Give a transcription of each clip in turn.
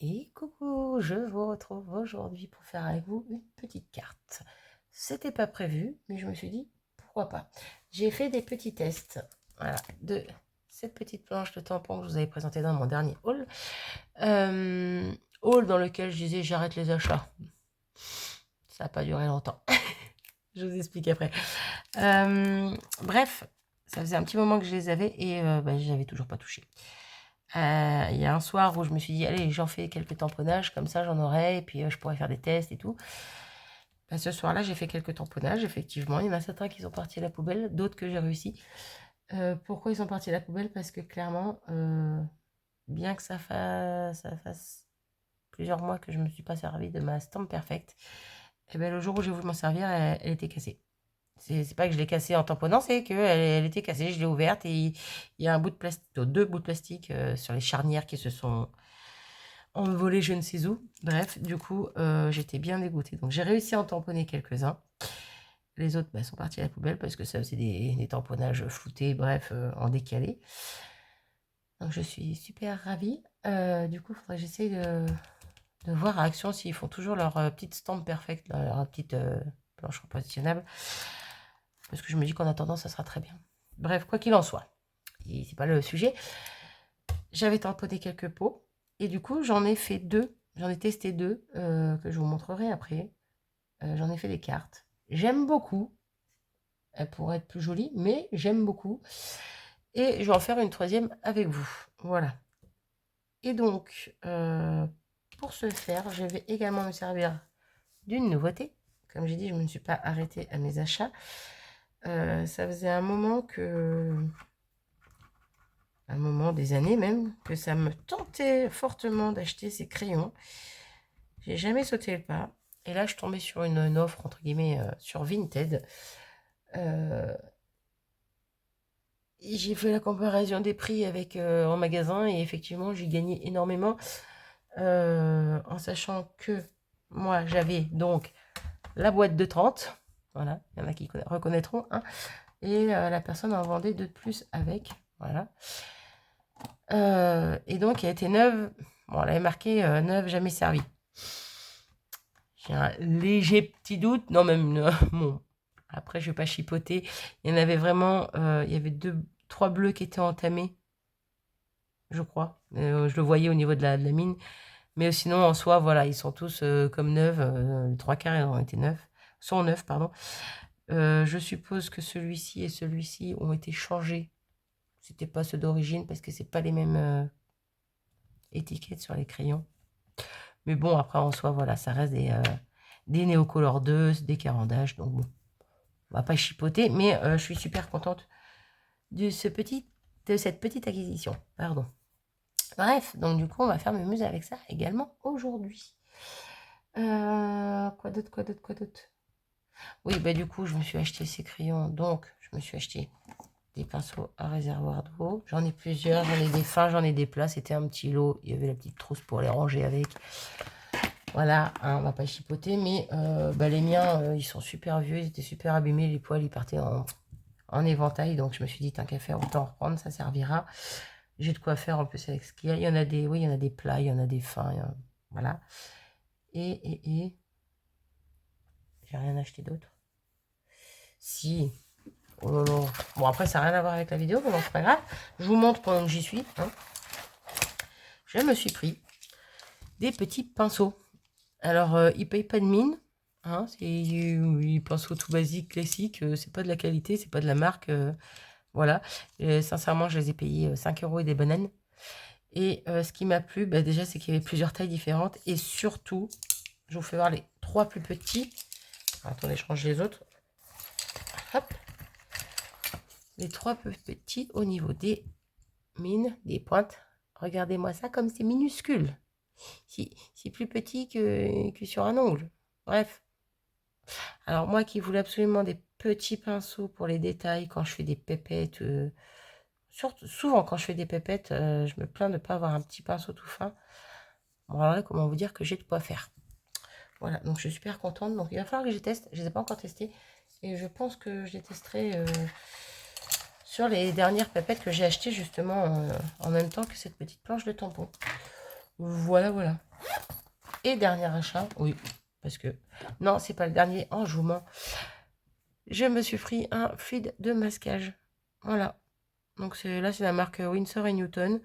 Et coucou, je vous retrouve aujourd'hui pour faire avec vous une petite carte. C'était pas prévu, mais je me suis dit pourquoi pas. J'ai fait des petits tests, voilà, de cette petite planche de tampon que je vous avais présentée dans mon dernier haul. Haul dans lequel je disais j'arrête les achats. Ça n'a pas duré longtemps. Je vous explique après. Bref, ça faisait un petit moment que je les avais et je n'avais toujours pas touché. Il y a un soir où je me suis dit, allez, j'en fais quelques tamponnages, comme ça j'en aurai, et puis je pourrais faire des tests et tout. Ce soir-là, j'ai fait quelques tamponnages, effectivement. Il y en a certains qui sont partis à la poubelle, d'autres que j'ai réussi. Pourquoi ils sont partis à la poubelle? Parce que clairement, bien que ça fasse plusieurs mois que je ne me suis pas servi de ma Stamp Perfect, et ben, le jour où j'ai voulu m'en servir, elle était cassée. C'est pas que je l'ai cassée en tamponnant, c'est qu'elle était cassée. Je l'ai ouverte et il y a un bout de plastique, deux bouts de plastique sur les charnières qui se sont envolés je ne sais où. Bref, du coup, j'étais bien dégoûtée. Donc j'ai réussi à en tamponner quelques-uns. Les autres sont partis à la poubelle parce que ça faisait des tamponnages floutés, bref, en décalé. Donc je suis super ravie. Du coup, il faudrait que j'essaye de voir à Action s'ils font toujours leur petite Stamp Perfect, leur petite planche repositionnable. Parce que je me dis qu'en attendant, ça sera très bien. Bref, quoi qu'il en soit, c'est pas le sujet. J'avais tamponné quelques pots et du coup, j'en ai fait deux. J'en ai testé deux que je vous montrerai après. J'en ai fait des cartes. J'aime beaucoup. Elle pourrait être plus jolie, mais j'aime beaucoup. Et je vais en faire une troisième avec vous. Voilà. Et donc, pour ce faire, je vais également me servir d'une nouveauté. Comme j'ai dit, je ne me suis pas arrêtée à mes achats. Ça faisait un moment des années même, que ça me tentait fortement d'acheter ces crayons. J'ai jamais sauté le pas. Et là, je tombais sur une offre, entre guillemets, sur Vinted. J'ai fait la comparaison des prix avec en magasin et effectivement, j'ai gagné énormément en sachant que moi, j'avais donc la boîte de 30. Voilà, il y en a qui reconnaîtront. Hein, et la personne en vendait deux de plus avec. Voilà. Et donc, elle était neuve. Bon, elle avait marqué neuve, jamais servie. J'ai un léger petit doute. Non, même. Bon. Après, je ne vais pas chipoter. Il y en avait vraiment. Il y avait trois bleus qui étaient entamés. Je crois. Je le voyais au niveau de la mine. Mais sinon, en soi, voilà, ils sont tous comme neufs. Les trois quarts, ils ont été neufs. Sont neufs, pardon. Je suppose que celui-ci et celui-ci ont été changés. C'était pas ceux d'origine parce que c'est pas les mêmes étiquettes sur les crayons. Mais bon, après, en soi, voilà, ça reste des Neocolor 2, des carandages. Donc bon, on va pas chipoter. Mais je suis super contente de cette petite acquisition. Pardon. Bref, donc du coup, on va faire mes muses avec ça également aujourd'hui. Quoi d'autre? Oui, bah du coup, je me suis acheté ces crayons. Donc, je me suis acheté des pinceaux à réservoir d'eau. J'en ai plusieurs, j'en ai des fins, j'en ai des plats. C'était un petit lot. Il y avait la petite trousse pour les ranger avec. Voilà, hein, on va pas chipoter, mais les miens, ils sont super vieux, ils étaient super abîmés, les poils, ils partaient en éventail. Donc, je me suis dit, tant qu'à faire, autant reprendre, ça servira. J'ai de quoi faire en plus avec ce qu'il y a. Il y en a des, oui, il y en a des plats, il y en a des fins, voilà. Et j'ai rien acheté d'autre. Si. Oh là là. Bon, après, ça n'a rien à voir avec la vidéo, mais bon, c'est pas grave. Je vous montre pendant que j'y suis. Hein. Je me suis pris des petits pinceaux. Alors, ils payent pas de mine. Hein, c'est du pinceau tout basique, classique. C'est pas de la qualité, c'est pas de la marque. Voilà. Sincèrement, je les ai payés 5 € et des bananes. Et ce qui m'a plu, déjà, c'est qu'il y avait plusieurs tailles différentes. Et surtout, je vous fais voir les trois plus petits. Alors, attendez, je range les autres. Hop. Les trois plus petits au niveau des mines, des pointes. Regardez-moi ça comme c'est minuscule. C'est plus petit que sur un ongle. Bref. Alors moi qui voulais absolument des petits pinceaux pour les détails quand je fais des pépettes, surtout, souvent quand je fais des pépettes, je me plains de ne pas avoir un petit pinceau tout fin. Bon alors là, comment vous dire que j'ai de quoi faire. Voilà, donc je suis super contente. Donc il va falloir que je teste. Je ne les ai pas encore testés. Et je pense que je les testerai sur les dernières pépettes que j'ai achetées justement en même temps que cette petite planche de tampon. Voilà, voilà. Et dernier achat, oui, parce que... Non, c'est pas le dernier, en je vous mens. Je me suis pris un fluide de masquage. Voilà. Donc là, c'est la marque Winsor & Newton.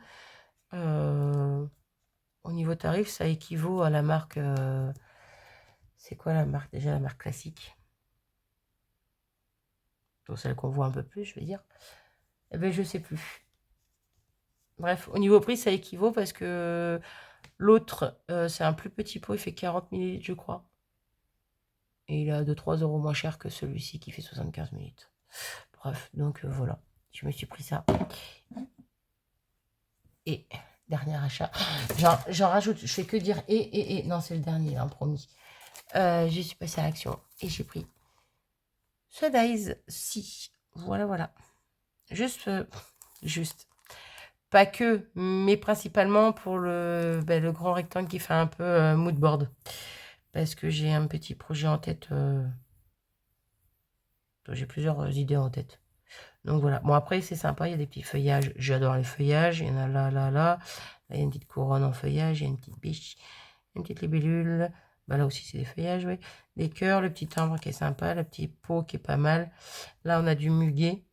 Au niveau tarif, ça équivaut à la marque... c'est quoi la marque déjà, la marque classique? Donc celle qu'on voit un peu plus, je veux dire. Eh bien, je sais plus. Bref, au niveau prix, ça équivaut parce que l'autre, c'est un plus petit pot, il fait 40 ml, je crois. Et il a 2-3 euros moins cher que celui-ci qui fait 75 ml. Bref, donc voilà. Je me suis pris ça. Et dernier achat. J'en rajoute, je fais que dire et. Non, c'est le dernier, hein, promis. Je suis passée à l'action et j'ai pris ce Dice si. Voilà, voilà. Juste. Pas que, mais principalement pour le grand rectangle qui fait un peu mood board. Parce que j'ai un petit projet en tête. J'ai plusieurs idées en tête. Donc voilà. Bon, après, c'est sympa. Il y a des petits feuillages. J'adore les feuillages. Il y en a là, là, là. Là, il y a une petite couronne en feuillage. Il y a une petite biche. Une petite libellule. Bah, là aussi, c'est des feuillages, oui. Des cœurs. Le petit timbre qui est sympa. Le petit pot qui est pas mal. Là, on a du muguet.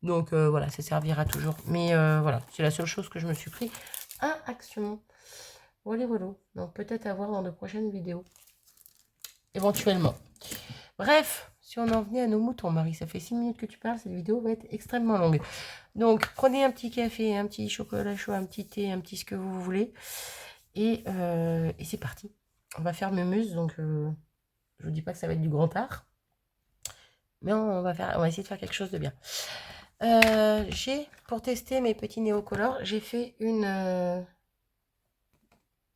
Donc voilà, ça servira toujours. Mais voilà, c'est la seule chose que je me suis pris à action. Voilà, voilà. Donc peut-être à voir dans de prochaines vidéos. Éventuellement. Bref, si on en venait à nos moutons, Marie, ça fait 6 minutes que tu parles, cette vidéo va être extrêmement longue. Donc prenez un petit café, un petit chocolat chaud, un petit thé, un petit ce que vous voulez. Et c'est parti. On va faire mumuse, donc je vous dis pas que ça va être du grand art. Mais on va essayer de faire quelque chose de bien. Pour tester mes petits néocolores, j'ai fait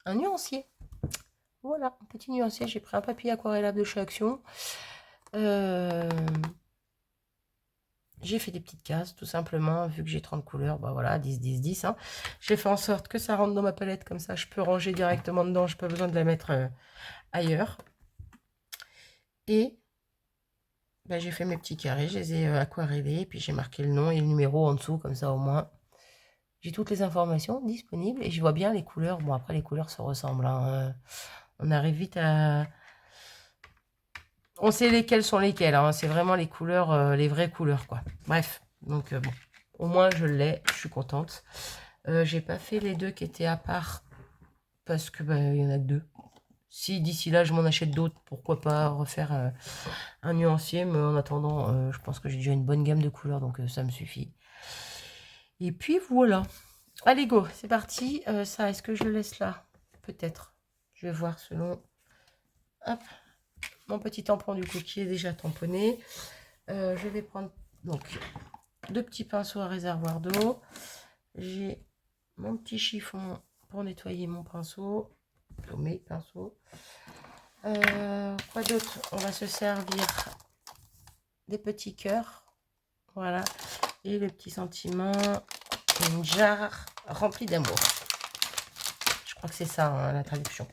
un nuancier. Voilà, un petit nuancier. J'ai pris un papier aquarellable de chez Action. J'ai fait des petites cases, tout simplement, vu que j'ai 30 couleurs. Bah voilà, 10, 10, 10. Hein. J'ai fait en sorte que ça rentre dans ma palette, comme ça, je peux ranger directement dedans. Je n'ai pas besoin de la mettre ailleurs. Et bah, j'ai fait mes petits carrés, je les ai aquarellés. Puis j'ai marqué le nom et le numéro en dessous, comme ça, au moins. J'ai toutes les informations disponibles et je vois bien les couleurs. Bon, après, les couleurs se ressemblent. Hein. On arrive vite à... On sait lesquelles sont lesquelles. Hein. C'est vraiment les couleurs, les vraies couleurs, quoi. Bref, donc bon. Au moins, je l'ai. Je suis contente. J'ai pas fait les deux qui étaient à part parce que il y en a deux. Si d'ici là, je m'en achète d'autres, pourquoi pas refaire un nuancier. Mais en attendant, je pense que j'ai déjà une bonne gamme de couleurs, donc ça me suffit. Et puis, voilà. Allez, go, c'est parti. Ça, est-ce que je le laisse là? Peut-être. Je vais voir selon... Hop. Mon petit tampon du coup qui est déjà tamponné. Je vais prendre donc 2 petits pinceaux à réservoir d'eau. J'ai mon petit chiffon pour nettoyer mon pinceau. Mes pinceaux. Quoi d'autre? On va se servir des petits cœurs. Voilà. Et le petit sentiment. Une jarre remplie d'amour. Je crois que c'est ça hein, la traduction.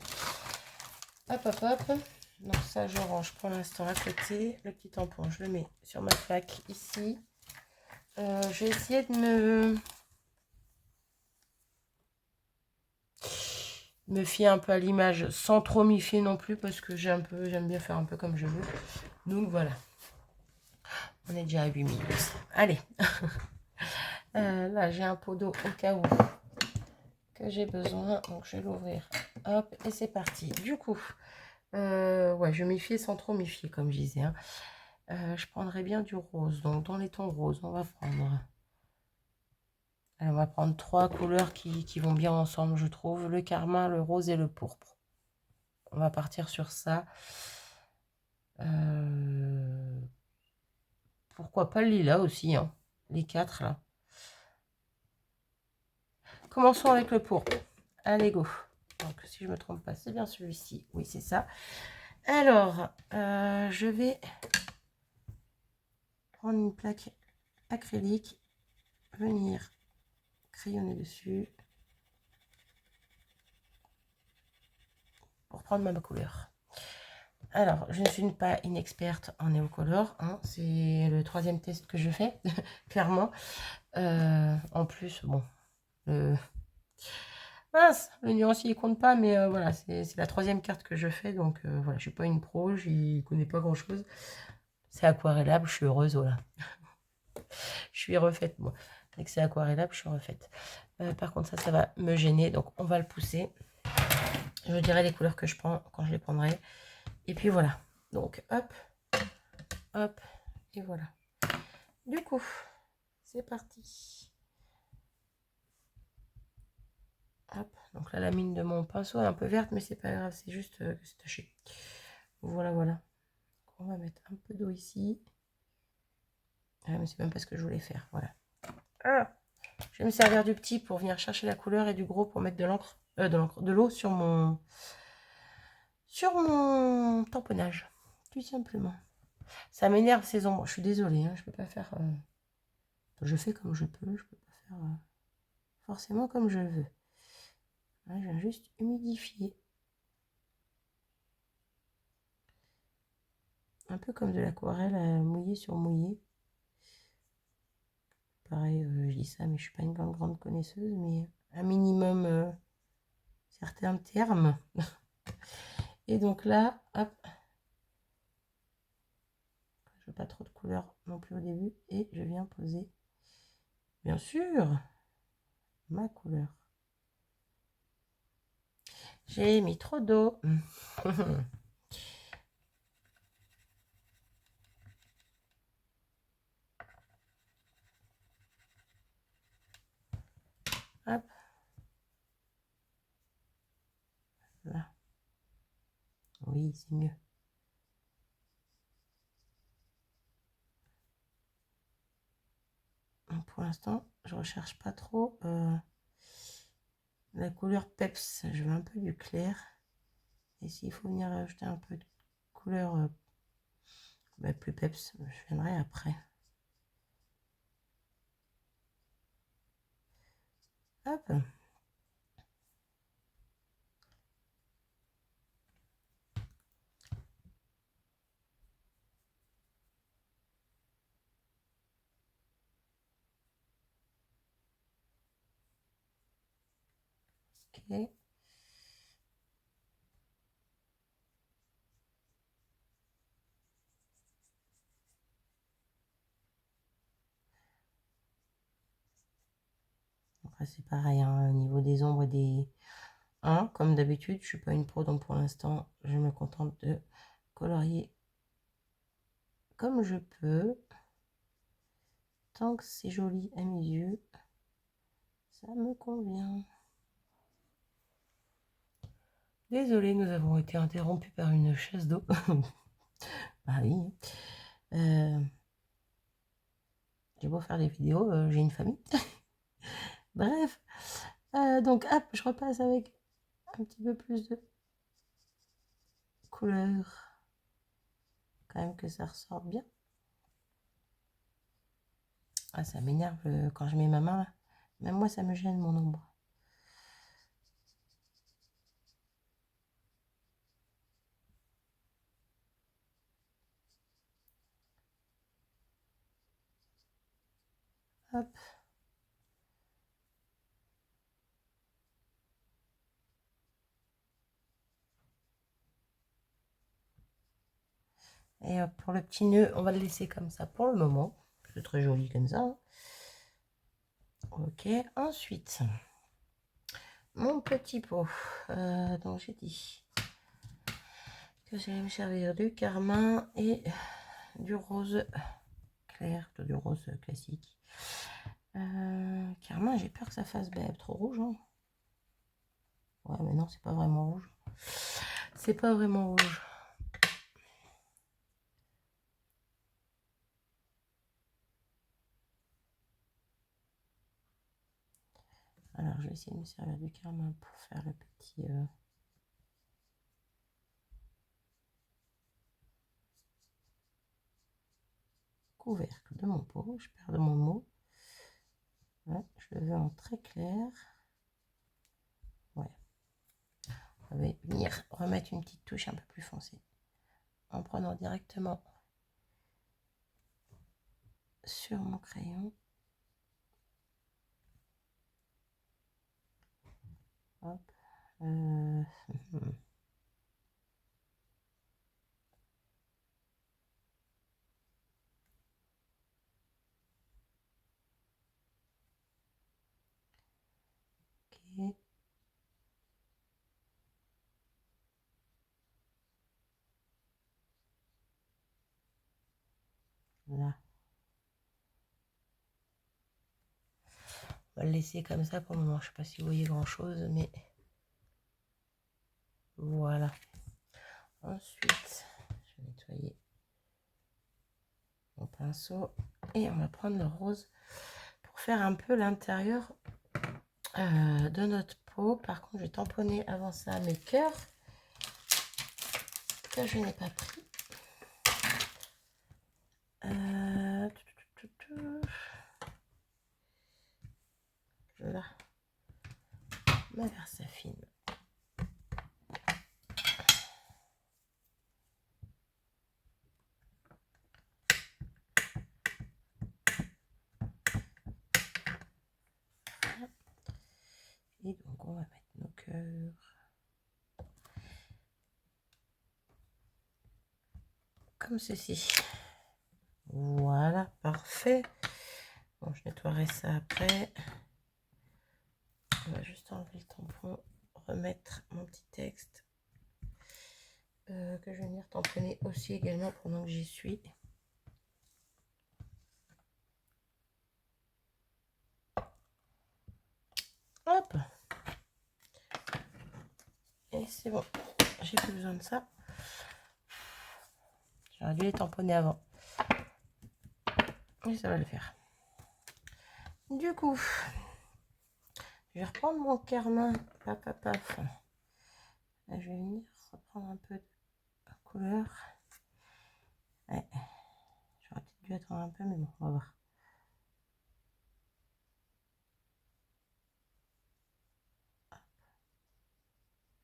Hop, hop, hop. Donc ça, je range pour l'instant à côté. Le petit tampon, je le mets sur ma plaque ici. Je vais essayer de me fier un peu à l'image sans trop m'y fier non plus parce que j'aime bien faire un peu comme je veux. Donc voilà. On est déjà à 8 minutes. Allez. Là, j'ai un pot d'eau au cas où que j'ai besoin. Donc je vais l'ouvrir. Hop, et c'est parti. Du coup, ouais, je m'y fie sans trop m'y fier comme je disais. Hein. Je prendrais bien du rose. Donc dans les tons roses, on va prendre... Alors, on va prendre 3 couleurs qui vont bien ensemble, je trouve. Le carmin, le rose et le pourpre. On va partir sur ça. Pourquoi pas le lilas aussi, hein. Les 4 là. Commençons avec le pourpre. Allez, go. Donc, si je ne me trompe pas, c'est bien celui-ci. Oui, c'est ça. Alors, je vais prendre une plaque acrylique, venir crayonner dessus pour prendre ma couleur. Alors, je ne suis pas une experte en néocolore, hein, c'est le 3e test que je fais, clairement. En plus, bon, Mince, le nuancier il compte pas, mais voilà, c'est la troisième carte que je fais, donc voilà, je suis pas une pro, j'y connais pas grand chose. C'est aquarellable, je suis heureuse, voilà. Je suis refaite, moi. Dès que c'est aquarellable, je suis refaite. Par contre, ça va me gêner, donc on va le pousser. Je vous dirai les couleurs que je prends quand je les prendrai. Et puis voilà. Donc, hop, hop, et voilà. Du coup, c'est parti. Hop, donc là, la mine de mon pinceau est un peu verte, mais c'est pas grave, c'est juste que c'est taché. Voilà, voilà. On va mettre un peu d'eau ici. Ah, mais c'est même pas ce que je voulais faire, voilà. Ah, je vais me servir du petit pour venir chercher la couleur et du gros pour mettre de l'encre, de l'eau sur mon tamponnage, tout simplement. Ça m'énerve ces ombres, je suis désolée, hein, je peux pas faire... je fais comme je peux, je peux pas faire forcément comme je veux. Là, je viens juste humidifier. Un peu comme de l'aquarelle mouillée sur mouillée. Pareil, je dis ça, mais je suis pas une grande connaisseuse, mais un minimum certains termes. Et donc là, hop, je veux pas trop de couleur non plus au début, et je viens poser, bien sûr, ma couleur. J'ai mis trop d'eau. Hop. Là. Oui, c'est mieux. Donc pour l'instant, je recherche pas trop la couleur peps. Je veux un peu du clair. Et s'il faut venir ajouter un peu de couleur plus peps, je viendrai après. Hop. Ok. Après, c'est pareil, hein, au niveau des ombres et des... Hein, comme d'habitude, je suis pas une pro, donc pour l'instant, je me contente de colorier comme je peux. Tant que c'est joli à mes yeux, ça me convient. Désolée, nous avons été interrompus par une chasse d'eau. Bah oui. J'ai beau faire des vidéos, j'ai une famille. Bref. Donc, hop, je repasse avec un petit peu plus de couleur. Quand même que ça ressorte bien. Ah, ça m'énerve quand je mets ma main là. Même moi, ça me gêne mon ombre. Hop. Et pour le petit nœud, on va le laisser comme ça pour le moment. C'est très joli comme ça. Hein. Ok, ensuite, mon petit pot. Donc j'ai dit que j'allais me servir du carmin et du rose clair, du rose classique. Carmin, j'ai peur que ça fasse trop rouge. Hein. Ouais, mais non, c'est pas vraiment rouge. C'est pas vraiment rouge. Alors, je vais essayer de me servir du carmin pour faire le petit... couvercle de mon pot. Je perds de mon mot. Ouais, je le veux en très clair. Ouais. Je vais venir remettre une petite touche un peu plus foncée. En prenant directement sur mon crayon. Hop. Ok. Là. On va le laisser comme ça pour le moment. Je ne sais pas si vous voyez grand chose, mais voilà. Ensuite, je vais nettoyer mon pinceau et on va prendre le rose pour faire un peu l'intérieur de notre peau. Par contre, je vais tamponner avant ça mes cœurs que je n'ai pas pris. Là, ma Versafine. Et donc, on va mettre nos cœurs comme ceci. Voilà, parfait. Bon, je nettoierai ça après. On va juste enlever le tampon, remettre mon petit texte que je vais venir tamponner aussi également pendant que j'y suis. Hop. Et c'est bon, j'ai plus besoin de ça. J'aurais dû les tamponner avant. Et ça va le faire. Du coup, je vais reprendre mon carmin. Paf. Là, je vais venir reprendre un peu de couleur. Ouais. J'aurais peut-être dû attendre un peu, mais bon, on va voir.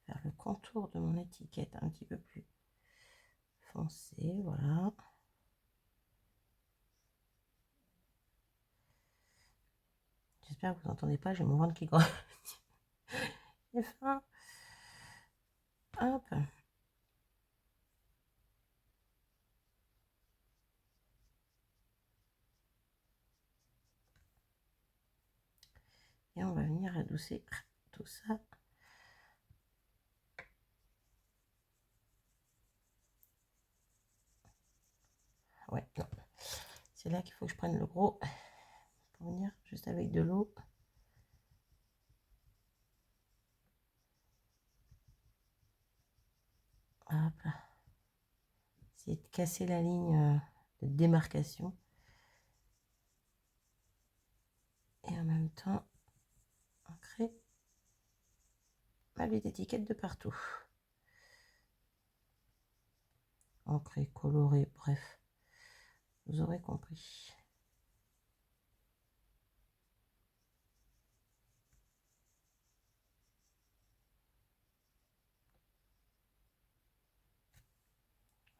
Faire le contour de mon étiquette un petit peu plus foncé, voilà. J'espère que vous n'entendez pas, j'ai mon ventre qui grandit. Et fin. Hop. Et on va venir adoucir tout ça. Ouais, non. C'est là qu'il faut que je prenne le gros pour venir juste avec de l'eau. Hop là. Essayer de casser la ligne de démarcation. Et en même temps, ancrer ma petite étiquette de partout. Ancrer, colorer, bref. Vous aurez compris.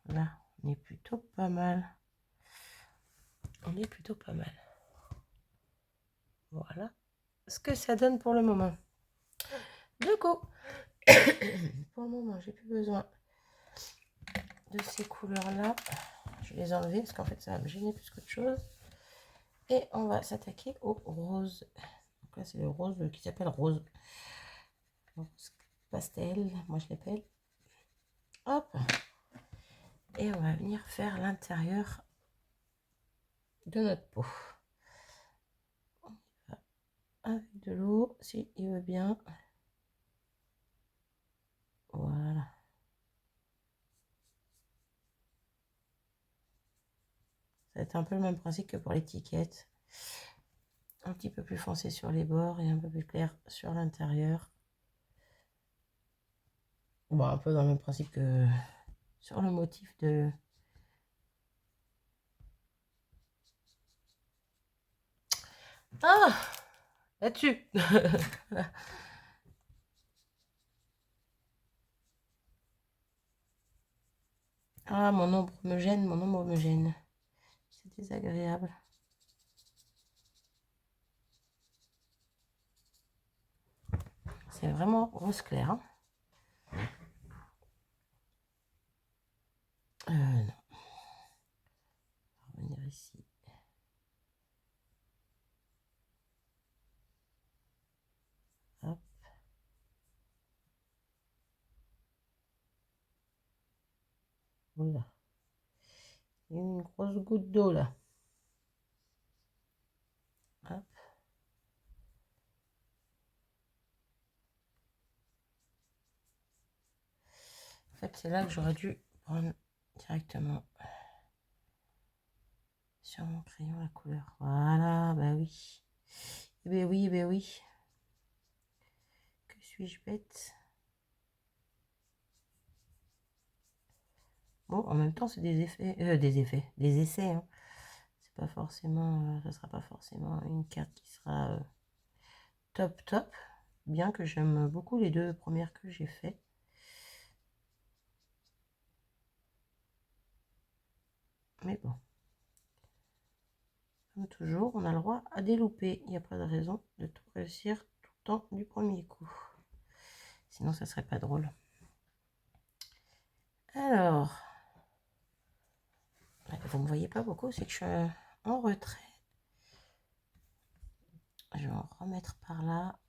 Là, on est plutôt pas mal. On est plutôt pas mal. Voilà ce que ça donne pour le moment. Du coup, pour le moment, j'ai plus besoin de ces couleurs-là. Je vais les enlever parce qu'en fait, ça va me gêner plus qu'autre chose. Et on va s'attaquer au rose. Donc là, c'est le rose qui s'appelle rose. Rose pastel, moi je l'appelle. Hop. Et on va venir faire l'intérieur de notre peau. On y va avec de l'eau, si il veut bien. Voilà. Ça va être un peu le même principe que pour l'étiquette. Un petit peu plus foncé sur les bords et un peu plus clair sur l'intérieur. Bon, un peu dans le même principe que sur le motif de... Ah, là-dessus. Ah, mon ombre me gêne, mon ombre me gêne. C'est désagréable. C'est vraiment rose clair. Hein. Non. On va revenir ici. Hop. Voilà. Il y a une grosse goutte d'eau là. Hop. En fait, c'est là que j'aurais dû prendre directement sur mon crayon la couleur. Voilà, bah oui. Eh ben oui, eh ben oui. Que suis-je bête? Bon, en même temps, c'est des effets, des essais. Hein. C'est pas forcément, ça sera pas forcément une carte qui sera top top. Bien que j'aime beaucoup les deux premières que j'ai fait. Mais bon. Comme toujours, on a le droit à des loupés. Il n'y a pas de raison de tout réussir tout le temps du premier coup. Sinon, ça serait pas drôle. Alors, vous ne me voyez pas beaucoup, c'est que je suis en retrait. Je vais en remettre par là.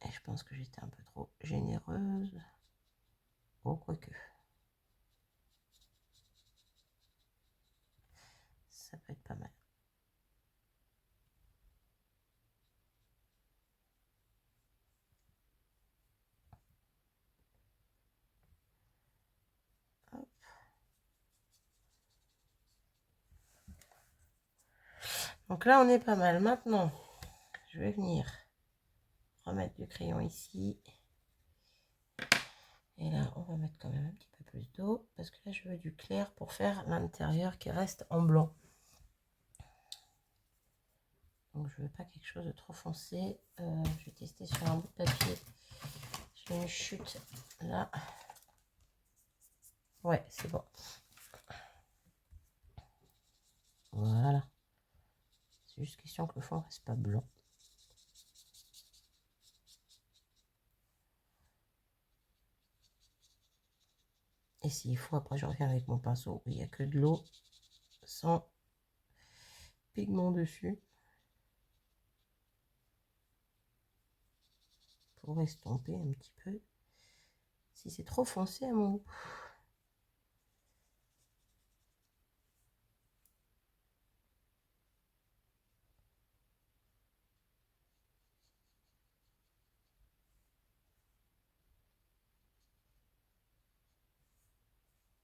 Et je pense que j'étais un peu trop généreuse. Oh, quoique. Ça peut être pas mal. Hop. Donc là, on est pas mal. Maintenant, je vais venir remettre du crayon ici. Et là, on va mettre quand même un petit peu plus d'eau. Parce que là, je veux du clair pour faire l'intérieur qui reste en blanc. Donc, je veux pas quelque chose de trop foncé. Je vais tester sur un bout de papier. J'ai une chute là. Ouais, c'est bon. Voilà. C'est juste question que le fond reste pas blanc. Et s'il faut, après je reviens avec mon pinceau. Il n'y a que de l'eau sans pigment dessus. Pour estomper un petit peu. Si c'est trop foncé à mon goût.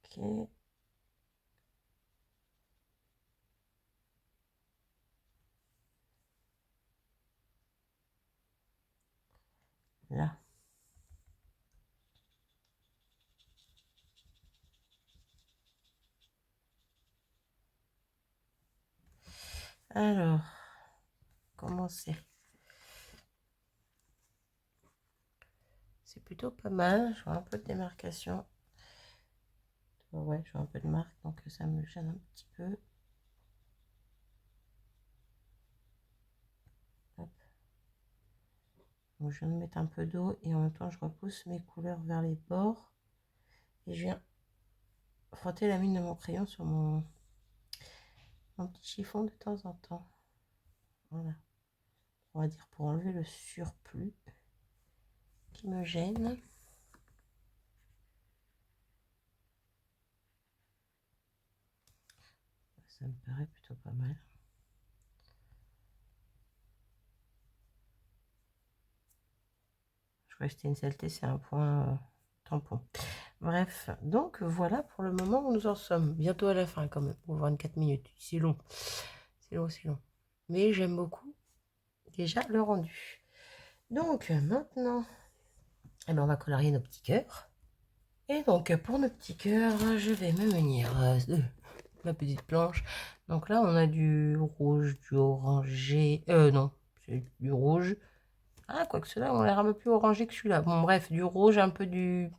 Ok. Là. Alors, comment c'est? C'est plutôt pas mal. Je vois un peu de démarcation. Ouais, je vois un peu de marque, donc ça me gêne un petit peu. Hop. Donc je viens de mettre un peu d'eau et en même temps je repousse mes couleurs vers les bords. Et je viens frotter la mine de mon crayon sur mon petit chiffon de temps en temps. Voilà. On va dire pour enlever le surplus qui me gêne. Ça me paraît plutôt pas mal. Je crois que c'était une saleté, c'est un point tampon. Bref, donc voilà pour le moment où nous en sommes. Bientôt à la fin quand même, pour 24 minutes. C'est long. C'est long, c'est long. Mais j'aime beaucoup déjà le rendu. Donc maintenant, eh ben, on va colorier nos petits cœurs. Et donc pour nos petits cœurs, je vais me munir de ma petite planche. Donc là, on a du rouge, du orangé. Non, c'est du rouge. Ah, quoique ceux-là ont l'air un peu plus orangé que celui-là. Bon, bref, du rouge, un peu du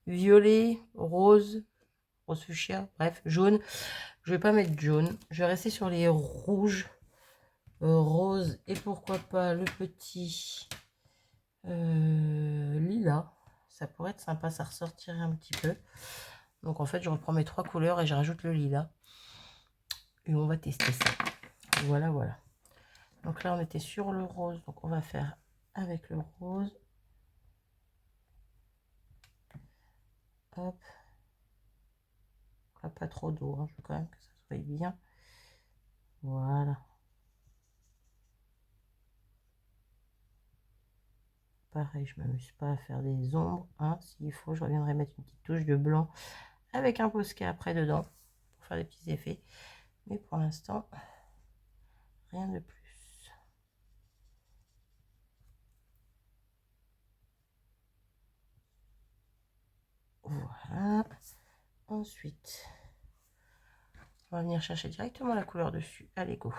violet, rose, rose fuchsia, bref, jaune. Je vais pas mettre jaune. Je vais rester sur les rouges rose et pourquoi pas le petit lilas. Ça pourrait être sympa, ça ressortirait un petit peu. Donc en fait, je reprends mes 3 couleurs et je rajoute le lilas. Et on va tester ça. Voilà, voilà. Donc là, on était sur le rose. Donc on va faire avec le rose. Hop. Pas trop d'eau. Hein. Je veux quand même que ça soit bien. Voilà. Pareil, je m'amuse pas à faire des ombres. Hein. S'il faut, je reviendrai mettre une petite touche de blanc avec un Posca après dedans pour faire des petits effets. Mais pour l'instant, rien de plus. Voilà. Ensuite, on va venir chercher directement la couleur dessus. Allez, go.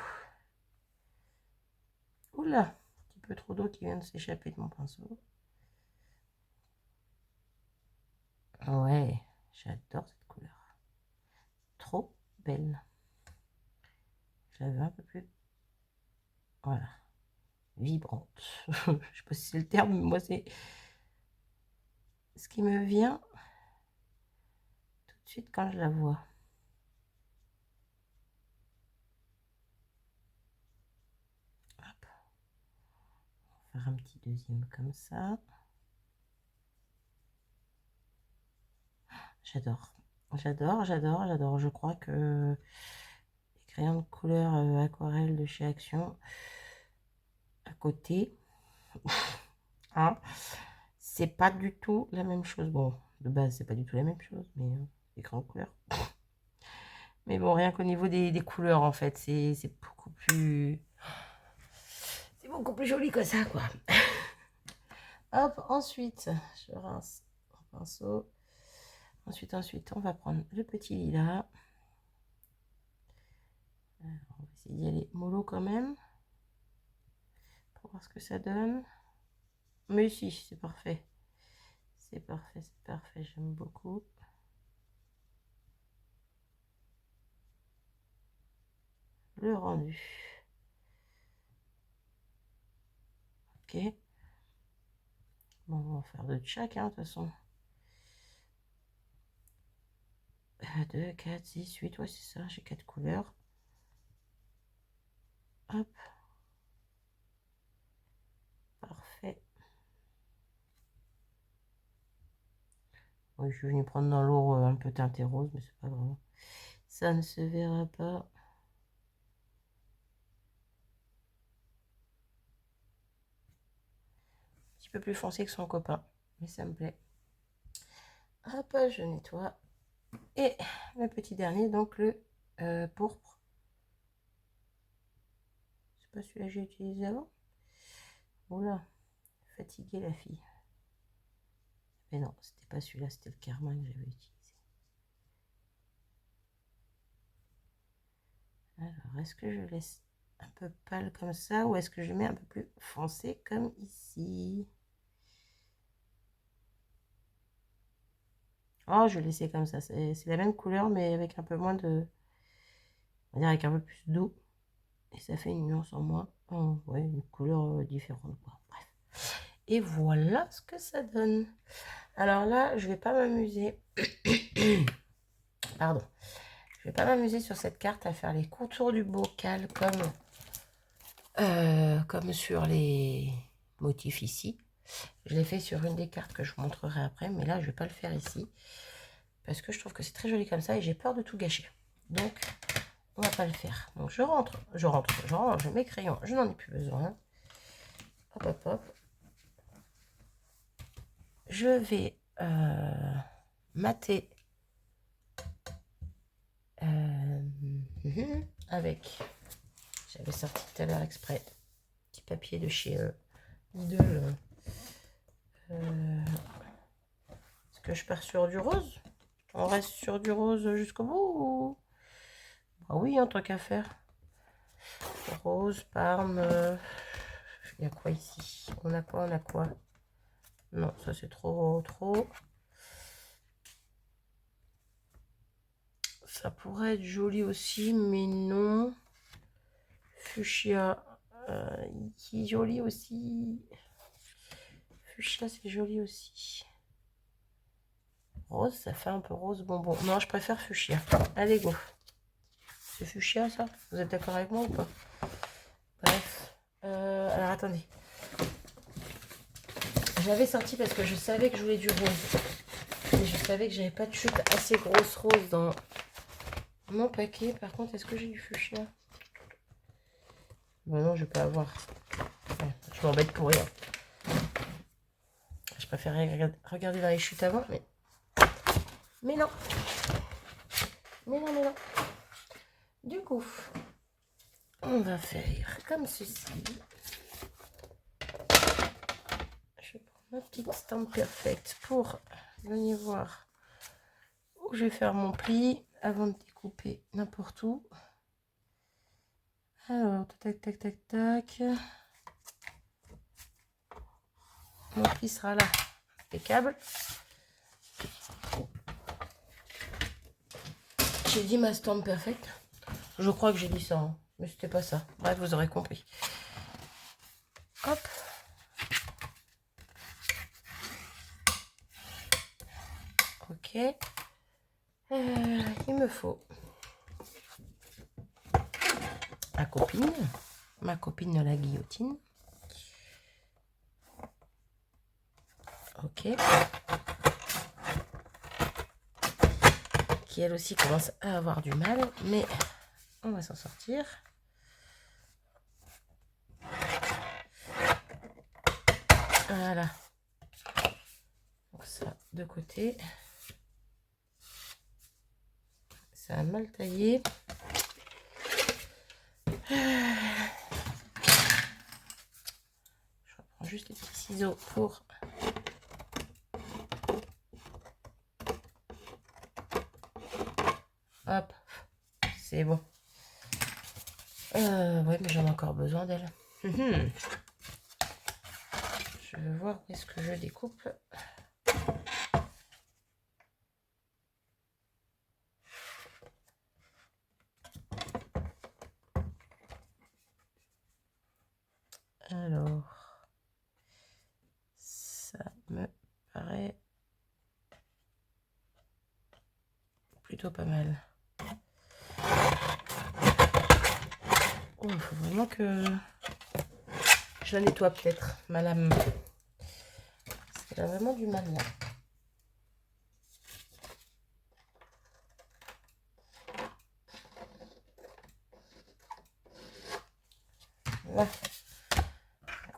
Oula, un petit peu trop d'eau qui vient de s'échapper de mon pinceau. Ouais, j'adore cette couleur. Trop belle. Je la veux un peu plus, voilà, vibrante. Je sais pas si c'est le terme, mais moi c'est ce qui me vient tout de suite quand je la vois. Hop. On va faire un petit deuxième comme ça. J'adore, j'adore, j'adore, j'adore. Je crois que les crayons de couleur aquarelle de chez Action à côté, hein, c'est pas du tout la même chose. Bon, de base, c'est pas du tout la même chose, mais les crayons de couleur. Mais bon, rien qu'au niveau des couleurs, en fait, c'est beaucoup plus... C'est beaucoup plus joli que ça, quoi. Hop, ensuite, je rince mon pinceau. Ensuite, on va prendre le petit lilas. Alors, on va essayer d'y aller mollo quand même. Pour voir ce que ça donne. Mais si, c'est parfait. C'est parfait, c'est parfait. J'aime beaucoup. Le rendu. Ok. Bon, on va en faire deux de chaque, hein, de toute façon. 2, 4, 6, 8, ouais, c'est ça. J'ai 4 couleurs. Hop. Parfait. Oui, je suis venue prendre dans l'eau un peu teinté rose, mais c'est pas grave. Ça ne se verra pas. Un petit peu plus foncé que son copain, mais ça me plaît. Hop, je nettoie. Et le petit dernier, donc le pourpre. C'est pas celui-là que j'ai utilisé avant. Oula, fatiguée la fille. Mais non, c'était pas celui-là, c'était le carmin que j'avais utilisé. Alors, est-ce que je laisse un peu pâle comme ça ou est-ce que je mets un peu plus foncé comme ici? Oh, je vais laisser comme ça. C'est la même couleur, mais avec un peu moins de... On va dire avec un peu plus d'eau. Et ça fait une nuance en moins. Oh, ouais, une couleur différente, quoi. Bref. Et voilà ce que ça donne. Alors là, je vais pas m'amuser. Pardon. Je vais pas m'amuser sur cette carte à faire les contours du bocal comme sur les motifs ici. Je l'ai fait sur une des cartes que je vous montrerai après, mais là je vais pas le faire ici parce que je trouve que c'est très joli comme ça et j'ai peur de tout gâcher. Donc on va pas le faire. Donc je range mes crayons, je n'en ai plus besoin. Hop hop hop. Je vais mater avec, j'avais sorti tout à l'heure exprès, petit papier de chez Lidl. Est-ce que je pars sur du rose? On reste sur du rose jusqu'au bout ou... Ah oui, en tant qu'à faire. Rose, Parme. Il y a quoi ici? On a quoi? On a quoi? Non, ça c'est trop. Ça pourrait être joli aussi, mais non. Fuchsia. qui est joli aussi. Fuchsia, c'est joli aussi. Rose, ça fait un peu rose bonbon. Non, je préfère fuchsia. Allez, go. C'est fuchsia, ça? Vous êtes d'accord avec moi ou pas? Bref. Alors, attendez. J'avais sorti parce que je savais que je voulais du rose. Mais je savais que j'avais pas de chute assez grosse rose dans mon paquet. Par contre, est-ce que j'ai du fuchsia? Ben non, je vais pas avoir. Ouais, je m'embête pour rien. Je préférais regarder dans les chutes avant, mais... Mais non. Mais non, mais non. Du coup, on va faire comme ceci. Je vais prendre ma petite Stamp Perfect pour venir voir où je vais faire mon pli avant de découper n'importe où. Alors, tac, tac, tac, tac. Mon pli sera là. Impeccable. J'ai dit ma Stamp Perfect. Je crois que j'ai dit ça, hein, mais c'était pas ça. Bref, vous aurez compris. Hop. Ok. Il me faut ma copine de la guillotine. Ok. Qui elle aussi commence à avoir du mal, mais on va s'en sortir. Voilà. Donc ça de côté. Ça a mal taillé. Je reprends juste les petits ciseaux pour hop, c'est bon. Ouais, mais j'en ai encore besoin d'elle. Je vais voir où est-ce que je découpe. Alors, ça me paraît plutôt pas mal. Oh, il faut vraiment que je la nettoie peut-être, ma lame. Parce qu'elle a vraiment du mal là. Voilà.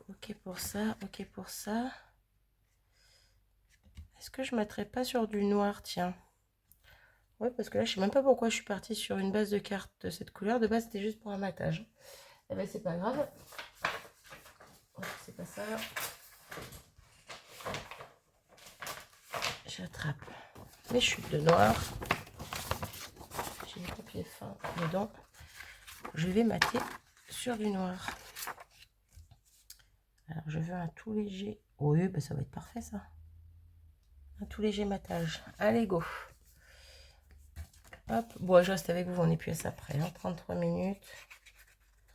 Ok pour ça, ok pour ça. Est-ce que je ne mettrais pas sur du noir, tiens? Ouais, parce que là, je sais même pas pourquoi je suis partie sur une base de cartes de cette couleur. De base, c'était juste pour un matage. Eh ben, c'est pas grave. C'est pas ça. J'attrape mes chutes de noir. J'ai du papier fin dedans. Je vais mater sur du noir. Alors, je veux un tout léger. Oui, ben, ça va être parfait, ça. Un tout léger matage. Allez, go. Hop, bon, je reste avec vous, on n'est plus à ça près. Hein. 33 minutes.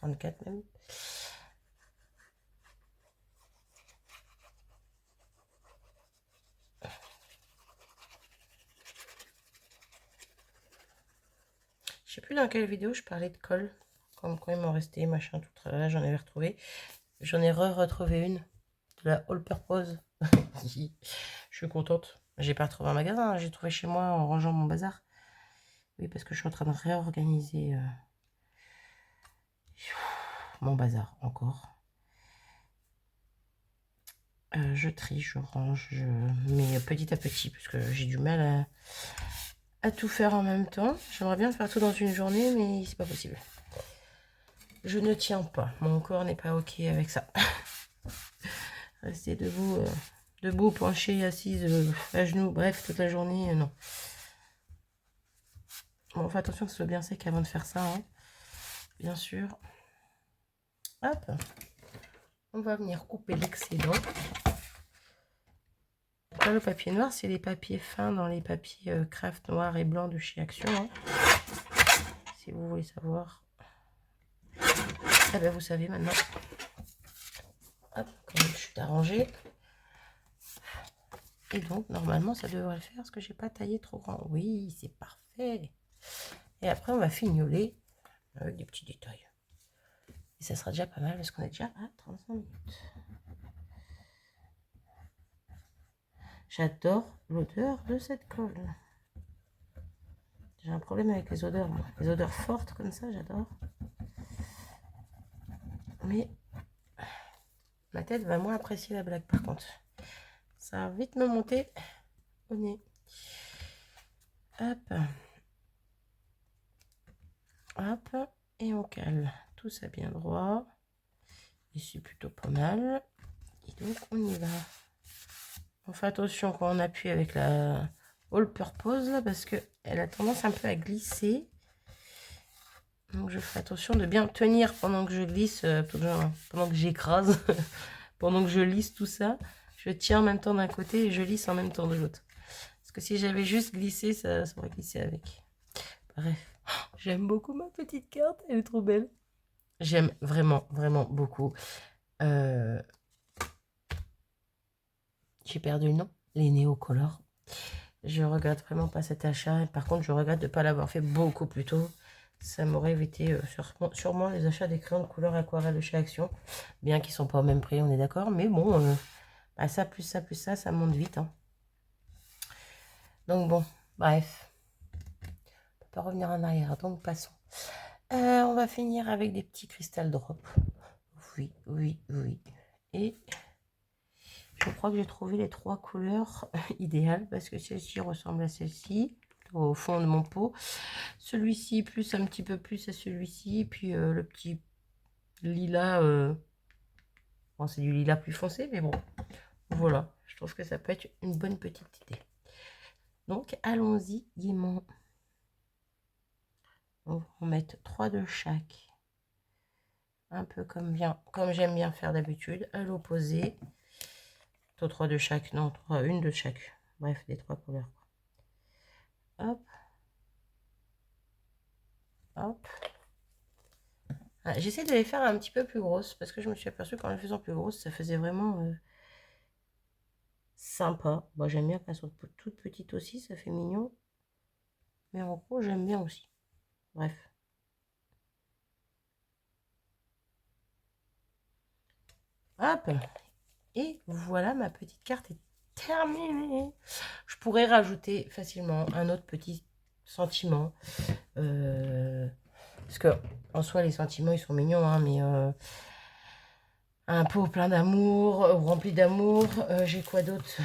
34 même. Je sais plus dans quelle vidéo je parlais de colle. Comme quoi il m'en restait, machin, tout. Là, j'en avais retrouvé. J'en ai retrouvé une. De la All Purpose. Je suis contente. J'ai pas retrouvé un magasin, hein. J'ai trouvé chez moi en rangeant mon bazar. Oui, parce que je suis en train de réorganiser mon bazar encore. Je trie, je range, mais petit à petit, parce que j'ai du mal à tout faire en même temps. J'aimerais bien faire tout dans une journée, mais c'est pas possible. Je ne tiens pas. Mon corps n'est pas ok avec ça. Rester debout, debout, penché, assise, à genoux, bref, toute la journée, non. Bon, fais attention que ce soit bien sec avant de faire ça, hein. Bien sûr. Hop. On va venir couper l'excédent. Le papier noir, c'est les papiers fins dans les papiers craft noir et blanc de chez Action. Hein. Si vous voulez savoir. Eh bien, vous savez maintenant. Hop, quand je suis arrangée. Et donc, normalement, ça devrait le faire parce que j'ai pas taillé trop grand. Oui, c'est parfait. Et après, on va fignoler avec des petits détails. Et ça sera déjà pas mal parce qu'on est déjà à 35 minutes. J'adore l'odeur de cette colle. J'ai un problème avec les odeurs, moi. Les odeurs fortes comme ça, j'adore. Mais ma tête va moins apprécier la blague par contre. Ça va vite me monter au nez. Hop. Hop. Et on cale tout ça bien droit. Ici plutôt pas mal. Et donc on y va. On fait attention quand on appuie avec la all purpose là, parce que elle a tendance un peu à glisser. Donc je fais attention de bien tenir pendant que je glisse, pendant que j'écrase, pendant que je lisse tout ça. Je tiens en même temps d'un côté et je lisse en même temps de l'autre. Parce que si j'avais juste glissé, ça aurait glissé avec. Bref, j'aime beaucoup ma petite carte, elle est trop belle. J'aime vraiment, vraiment beaucoup. J'ai perdu le nom, les Néocolor. Je regrette vraiment pas cet achat. Par contre, je regrette de ne pas l'avoir fait beaucoup plus tôt. Ça m'aurait évité sûrement les achats des crayons de couleur aquarelle de chez Action. Bien qu'ils ne sont pas au même prix, on est d'accord. Mais bon, bah ça plus ça plus ça monte vite. Hein. Donc bon, bref. On ne peut pas revenir en arrière, donc passons. On va finir avec des petits cristal drop. Oui, oui, oui. Et je crois que j'ai trouvé les 3 couleurs idéales parce que celle-ci ressemble à celle-ci au fond de mon pot. Celui-ci plus un petit peu plus à celui-ci. Puis le petit lilas. Bon, c'est du lilas plus foncé, mais bon. Voilà. Je trouve que ça peut être une bonne petite idée. Donc, allons-y gaiement. On va en mettre 3 de chaque. Un peu comme j'aime bien faire d'habitude. À l'opposé. 3 de chaque. Non, 3, une de chaque. Bref, des 3 couleurs. Hop. Hop. Ah, j'essaie de les faire un petit peu plus grosses parce que je me suis aperçue qu'en les faisant plus grosses, ça faisait vraiment sympa. Moi, j'aime bien qu'elles soient toutes petites aussi, ça fait mignon. Mais en gros, j'aime bien aussi. Bref. Hop. Et voilà, ma petite carte est terminée. Je pourrais rajouter facilement un autre petit sentiment. Parce que en soi, les sentiments, ils sont mignons, hein, mais un pot plein d'amour, rempli d'amour. J'ai quoi d'autre?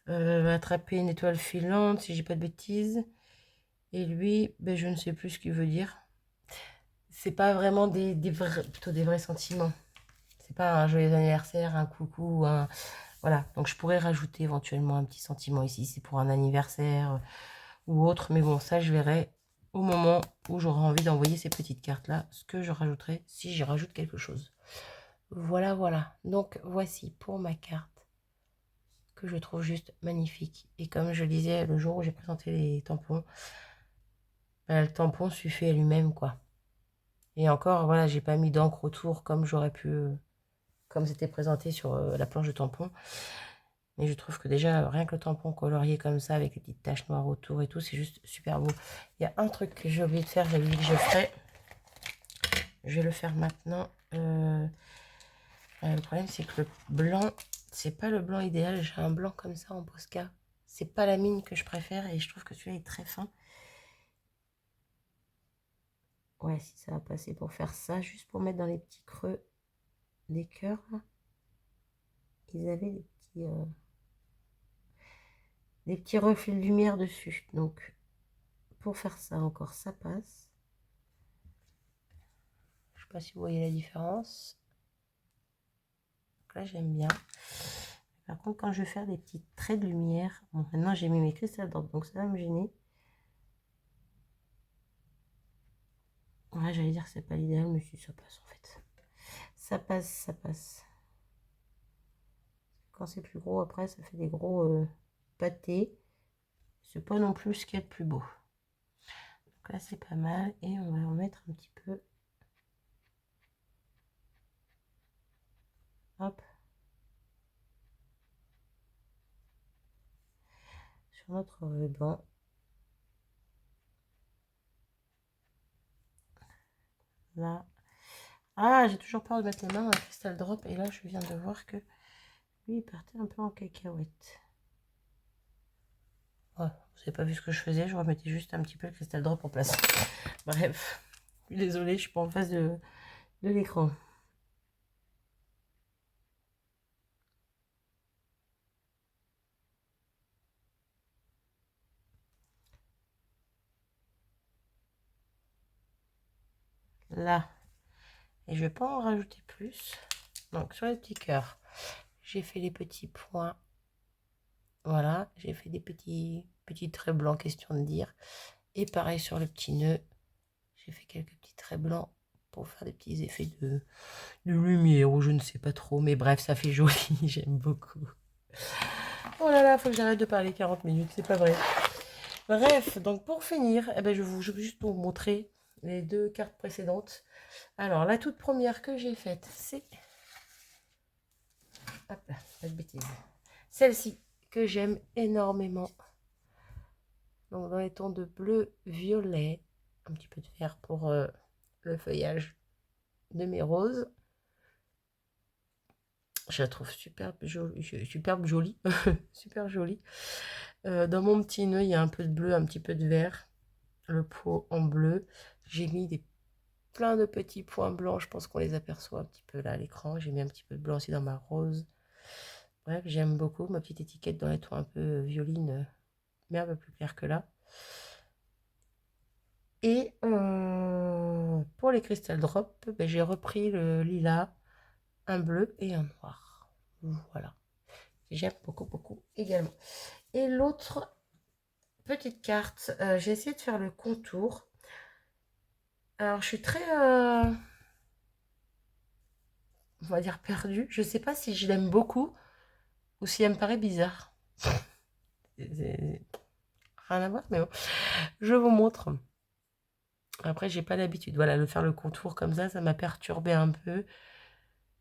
Attraper une étoile filante, si j'ai pas de bêtises. Et lui, ben, je ne sais plus ce qu'il veut dire. C'est pas vraiment plutôt des vrais sentiments. C'est pas un joyeux anniversaire, un coucou, un... Voilà, donc je pourrais rajouter éventuellement un petit sentiment ici, c'est pour un anniversaire ou autre. Mais bon, ça, je verrai au moment où j'aurai envie d'envoyer ces petites cartes-là, ce que je rajouterai si j'y rajoute quelque chose. Voilà, voilà. Donc, voici pour ma carte que je trouve juste magnifique. Et comme je disais le jour où j'ai présenté les tampons, ben, le tampon suffit à lui-même, quoi. Et encore, voilà, j'ai pas mis d'encre autour comme j'aurais pu, comme c'était présenté sur la planche de tampon. Mais je trouve que déjà, rien que le tampon colorié comme ça, avec les petites taches noires autour et tout, c'est juste super beau. Il y a un truc que j'ai oublié de faire, j'avais dit que je ferais. Je vais le faire maintenant. Le problème, c'est que le blanc, c'est pas le blanc idéal. J'ai un blanc comme ça en Posca. C'est pas la mine que je préfère et je trouve que celui-là est très fin. Ouais, si ça va passer pour faire ça, juste pour mettre dans les petits creux des cœurs. Là. Ils avaient des petits reflets de lumière dessus. Donc, pour faire ça encore, ça passe. Je sais pas si vous voyez la différence. Donc là, j'aime bien. Par contre, quand je vais faire des petits traits de lumière, bon, maintenant j'ai mis mes cristals d'or, donc ça va me gêner. Ouais, j'allais dire que c'est pas l'idéal, mais si ça passe en fait. Ça passe, ça passe. Quand c'est plus gros, après, ça fait des gros pâtés. C'est pas non plus ce qu'il y a de plus beau. Donc là, c'est pas mal. Et on va en mettre un petit peu. Hop. Sur notre ruban. Là. Ah, j'ai toujours peur de mettre les mains dans le cristal drop. Et là, je viens de voir que lui, il partait un peu en cacahuète. Ouais, vous n'avez pas vu ce que je faisais. Je remettais juste un petit peu le cristal drop en place. Bref. Désolée, je suis pas en face de l'écran. Là. Et je vais pas en rajouter plus. Donc, sur les petits cœurs, j'ai fait les petits points. Voilà, j'ai fait des petits traits blancs, question de dire. Et pareil sur le petit nœud, j'ai fait quelques petits traits blancs pour faire des petits effets de lumière ou je ne sais pas trop. Mais bref, ça fait joli, j'aime beaucoup. Oh là là, faut que j'arrête de parler 40 minutes, c'est pas vrai. Bref, donc pour finir, eh ben je vais juste vous montrer les deux cartes précédentes. Alors, la toute première que j'ai faite, c'est... Hop là, pas de bêtises. Celle-ci, que j'aime énormément. Donc, dans les tons de bleu, violet, un petit peu de vert pour le feuillage de mes roses. Je la trouve superbe jolie. Superbe jolie. Super jolie. Dans mon petit nœud, il y a un peu de bleu, un petit peu de vert. Le pot en bleu. J'ai mis plein de petits points blancs. Je pense qu'on les aperçoit un petit peu là à l'écran. J'ai mis un petit peu de blanc aussi dans ma rose. Bref, j'aime beaucoup ma petite étiquette dans les tons un peu violine, mais un peu plus clair que là. Et pour les Crystal Drop, ben, j'ai repris le lilas, un bleu et un noir. Voilà. J'aime beaucoup, beaucoup également. Et l'autre petite carte, j'ai essayé de faire le contour. Alors, je suis très, on va dire, perdue. Je ne sais pas si je l'aime beaucoup ou si elle me paraît bizarre. Rien à voir, mais bon. Je vous montre. Après, j'ai pas l'habitude. Voilà, de faire le contour comme ça m'a perturbé un peu.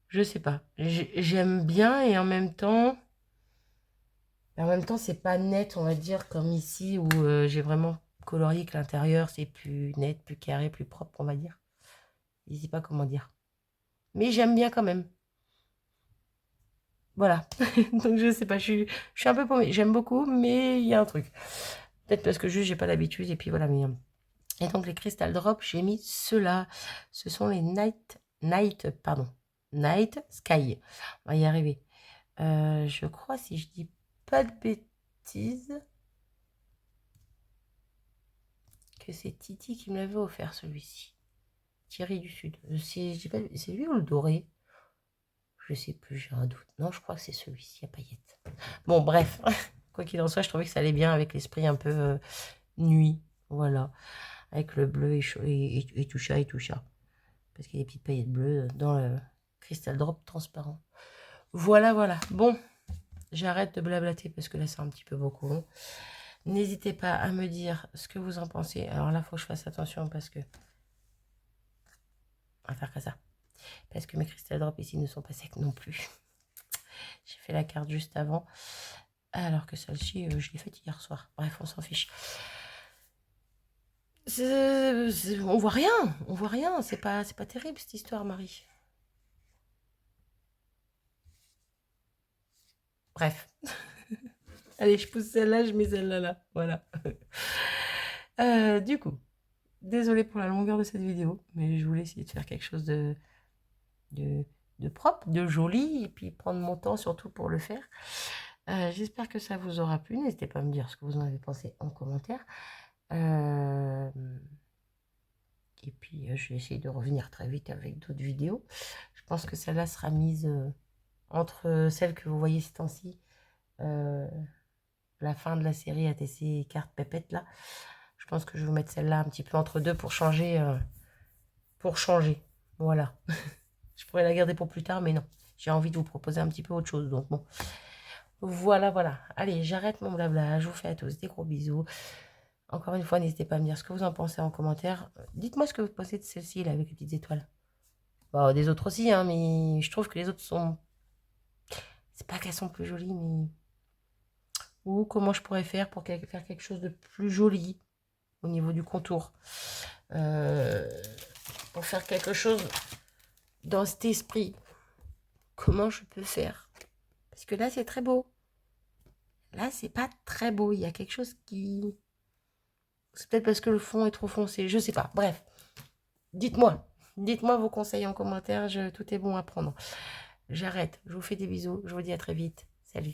Je sais pas. J'aime bien et en même temps... c'est pas net, on va dire, comme ici, où j'ai vraiment colorié que l'intérieur, c'est plus net, plus carré, plus propre, on va dire. Je sais pas comment dire. Mais j'aime bien quand même. Voilà. Donc, je sais pas, je suis un peu paumée. J'aime beaucoup, mais il y a un truc. Peut-être parce que juste, j'ai pas l'habitude, et puis voilà. Mais, et donc, les Crystal Drops, j'ai mis ceux-là. Ce sont les Night Sky. On va y arriver. Je crois, si je dis pas de bêtises, que c'est Titi qui me l'avait offert celui-ci. Thierry du Sud. C'est lui ou le doré? Je sais plus, j'ai un doute. Non, je crois que c'est celui-ci à paillettes. Bon, bref. Quoi qu'il en soit, je trouvais que ça allait bien avec l'esprit un peu nuit. Voilà. Avec le bleu et tout ça et tout ça. Parce qu'il y a des petites paillettes bleues dans le Crystal Drop transparent. Voilà, voilà. Bon, j'arrête de blablater parce que là, c'est un petit peu beaucoup. N'hésitez pas à me dire ce que vous en pensez. Alors là, il faut que je fasse attention parce que... On va faire comme ça. Parce que mes Crystal Drops ici ne sont pas secs non plus. J'ai fait la carte juste avant. Alors que celle-ci, je l'ai faite hier soir. Bref, on s'en fiche. On voit rien. On voit rien. C'est pas terrible cette histoire, Marie. Bref. Allez, je pousse celle-là, je mets celle-là là. Voilà. Du coup, désolée pour la longueur de cette vidéo, mais je voulais essayer de faire quelque chose de propre, de joli, et puis prendre mon temps surtout pour le faire. J'espère que ça vous aura plu. N'hésitez pas à me dire ce que vous en avez pensé en commentaire. Et puis, je vais essayer de revenir très vite avec d'autres vidéos. Je pense que celle-là sera mise entre celles que vous voyez ces temps-ci. La fin de la série ATC carte pépette, là. Je pense que je vais vous mettre celle-là un petit peu entre deux pour changer. Voilà. Je pourrais la garder pour plus tard, mais non. J'ai envie de vous proposer un petit peu autre chose. Donc, bon. Voilà, voilà. Allez, j'arrête mon blabla. Je vous fais à tous des gros bisous. Encore une fois, n'hésitez pas à me dire ce que vous en pensez en commentaire. Dites-moi ce que vous pensez de celle-ci, là, avec les petites étoiles. Bon, des autres aussi, hein, mais je trouve que les autres sont C'est pas qu'elles sont plus jolies, mais... Ou comment je pourrais faire pour faire quelque chose de plus joli au niveau du contour. Pour faire quelque chose dans cet esprit. Comment je peux faire? Parce que là, c'est très beau. Là, c'est pas très beau. Il y a quelque chose qui... C'est peut-être parce que le fond est trop foncé. Je sais pas. Bref. Dites-moi. Dites-moi vos conseils en commentaire. Tout est bon à prendre. J'arrête. Je vous fais des bisous. Je vous dis à très vite. Salut.